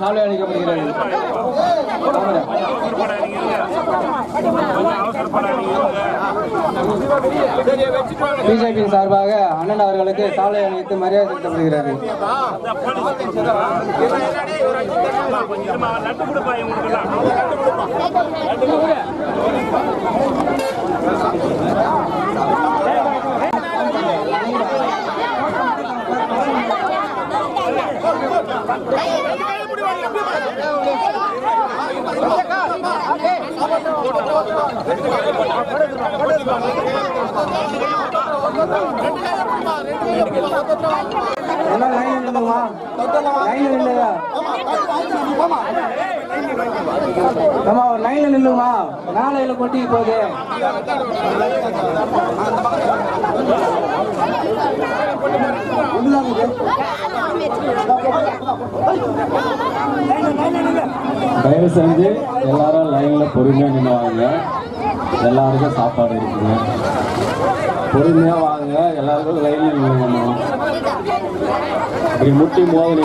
சாலை அளிக்கப்படுகிறது. பிஜேபி சார்பாக அண்ணன் அவர்களுக்கு சாலை அணிவித்து மரியாதை செலுத்தப்படுகிறது. லைன்ல நில்லுமா, நாளையில கொட்டி போகுது. தயவு செஞ்சு எல்லாரும் லைன்ல பொறுமையா நின்று வாங்க. எல்லாருக்கும் சாப்பாடு இருக்குங்க. பொறுமையா வாங்க. எல்லாருக்கும் லைன்ல நின்று இப்படி முட்டி மோதி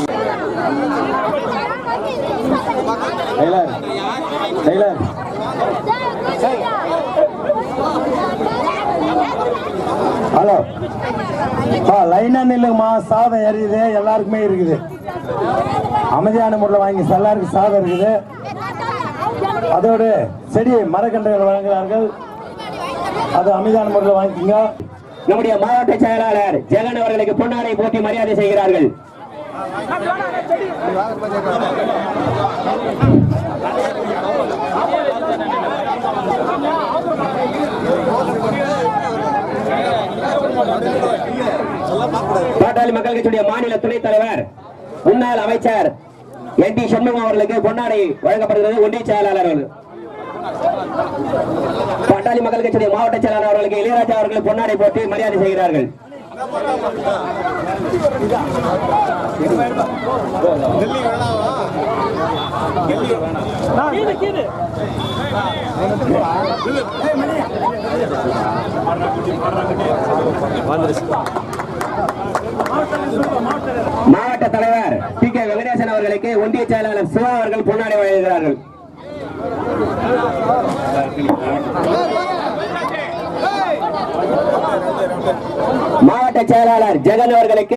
டெய்லர் டெய்லர் ஹலோ லைனா நில்லுங்கம்மா. சாதம் எரியுது, எல்லாருக்குமே இருக்குது. அமைதியான முறையில் வாங்கி எல்லாருக்கும் சாதம் இருக்குது. அதோடு செடி மரக்கன்றுகள் வழங்குகிறார்கள். அது அமைதியான முறையில் வாங்கிக்கோங்க. நம்முடைய மாவட்ட செயலாளர் ஜெகன் அவர்களுக்கு பொன்னாடை போட்டி மரியாதை செய்கிறார்கள். பாட்டாளி மக்கள் கட்சியுடைய மாநில துணைத் தலைவர் முன்னாள் அமைச்சர் என் டி சண்முகம் அவர்களுக்கு பொன்னாடை வழங்கப்படுகிறது. ஒன்றிய செயலாளர்கள் பாட்டாளி மக்கள் கட்சியுடைய மாவட்ட செயலாளர் அவர்களுக்கு இளையராஜா அவர்கள் பொன்னாடை போட்டு மரியாதை செய்கிறார்கள். மாவட்ட தலைவர் டி கே வெங்கடேசன் அவர்களுக்கு ஒன்றிய செயலாளர் சிவா அவர்கள் பொன்னாடை வழங்குகிறார்கள். மாவட்ட செயலாளர் ஜெகன் அவர்களுக்கு